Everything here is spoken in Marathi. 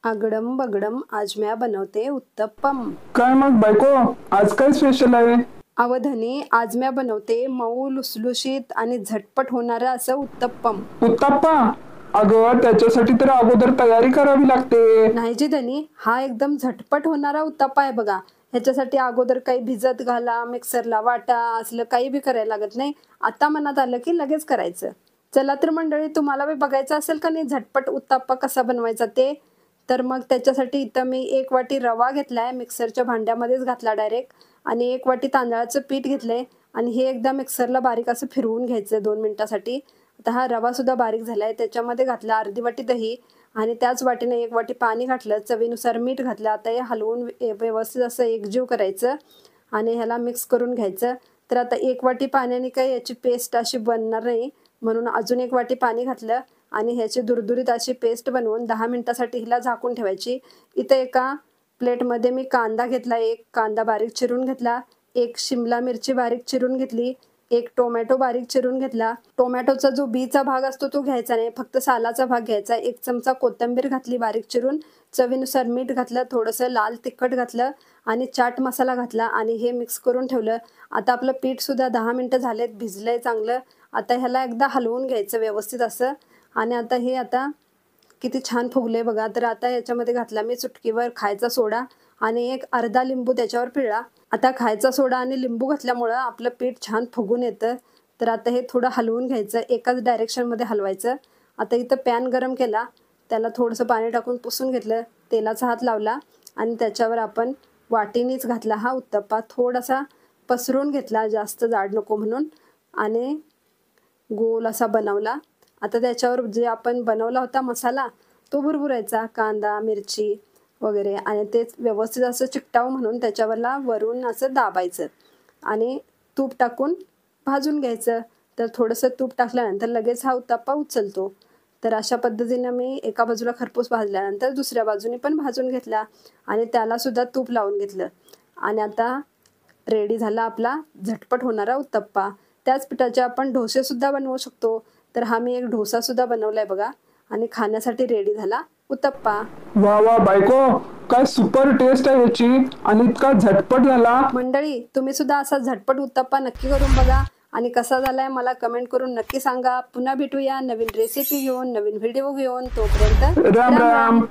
आगडम बगडम आज म्या बनवते उत्तप्पम। काय मग बायको, आज काय स्पेशल आहे? अवधनी, आज म्या बनवते मऊ लुसलुशीत आणि झटपट होणारा असं उत्तप्पम। उत्तप्पा? अगं त्याच्यासाठी तर अगोदर तयारी करावी लागते। नाही जी धनी, हा एकदम झटपट होणारा उत्तप्पा आहे बघा। ह्याच्यासाठी अगोदर काही भिजत घाला, मिक्सरला वाटा, असलं काही बी करायला लागत नाही। आता मनात आलं की लगेच करायचं। चला तर मंडळी, तुम्हाला बी बघायचं असेल का नाही झटपट उत्तप्पा कसा बनवायचा ते, तर मग त्याच्यासाठी इथं मी 1 वाटी रवा घेतलाय, मिक्सरच्या भांड्यामध्येच घातला डायरेक्ट, आणि 1 वाटी तांदळाचं पीठ घेतलंय आणि हे एकदा मिक्सरला बारीक असं फिरवून घ्यायचं 2 मिनिटासाठी। आता हा रवा सुद्धा बारीक झालाय, त्याच्यामध्ये घातला अर्धी वाटी दही आणि त्याच वाटीने 1 वाटी पाणी घातलं, चवीनुसार मीठ घातलं। आता हे हलवून व्यवस्थित असं एकजीव करायचं आणि ह्याला मिक्स करून घ्यायचं। तर आता 1 वाटी पाण्याने काही याची पेस्ट अशी बनणार नाही, म्हणून अजून 1 वाटी पाणी घातलं आणि ह्याची दुरदुरीत अशी पेस्ट बनवून 10 मिनिटासाठी हिला झाकून ठेवायची। इथे एका प्लेटमध्ये मी कांदा घेतला, 1 कांदा बारीक चिरून घेतला, 1 शिमला मिरची बारीक चिरून घेतली, 1 टोमॅटो बारीक चिरून घेतला। टोमॅटोचा जो बीचा भाग असतो तो घ्यायचा नाही, फक्त सालाचा भाग घ्यायचा। 1 चमचा कोथिंबीर घातली बारीक चिरून, चवीनुसार मीठ घातलं, थोडंसं लाल तिखट घातलं आणि चाट मसाला घातला आणि हे मिक्स करून ठेवलं। आता आपलं पीठ सुद्धा 10 मिनिटं झालेत, भिजलंय चांगलं। आता ह्याला एकदा हलवून घ्यायचं व्यवस्थित असं, आणि आता हे किती छान फुगले बघा। तर आता याच्यामध्ये घातला मी चुटकीवर खायचा सोडा आणि 1 अर्धा लिंबू त्याच्यावर पिळला। आता खायचा सोडा आणि लिंबू घातल्यामुळं आपलं पीठ छान फुगून येतं। तर आता हे थोडं हलवून घ्यायचं, एकाच डायरेक्शनमध्ये हलवायचं। आता इथं पॅन गरम केला, त्याला थोडंसं पाणी टाकून पुसून घेतलं, तेलाचा हात लावला आणि त्याच्यावर आपण वाटीनीच घातला हा उत्तप्पा, थोडासा पसरून घेतला, जास्त जाड नको म्हणून, आणि गोल असा बनवला। आता त्याच्यावर जे आपण बनवला होता मसाला तो भुरभुरायचा, कांदा मिरची वगैरे, आणि ते व्यवस्थित असं चिकटावं म्हणून त्याच्यावरला वरून असं दाबायचं आणि तूप टाकून भाजून घ्यायचं। तर थोडंसं तूप टाकल्यानंतर लगेच हा उत्तप्पा उचलतो। तर अशा पद्धतीनं मी एका बाजूला खरपूस भाजल्यानंतर दुसऱ्या बाजूने पण भाजून घेतला आणि त्याला सुद्धा तूप लावून घेतलं, आणि आता रेडी झाला आपला झटपट होणारा उत्तप्पा। त्याच पिठाचे आपण डोसे सुद्धा बनवू शकतो। तर हा मी एक डोसा सुद्धा बनवलाय बघा, आणि खाण्यासाठी रेडी झाला उत्तप्पा। वा वा बायको, काय सुपर टेस्ट आहे याची, आणि इतका झटपट झाला। मंडळी, तुम्ही सुद्धा असा झटपट उत्तप्पा नक्की करून बघा आणि कसा झालाय मला कमेंट करून नक्की सांगा। पुन्हा भेटूया नवीन रेसिपी घेऊन, नवीन व्हिडिओ घेऊन। तोपर्यंत राम राम राम। राम।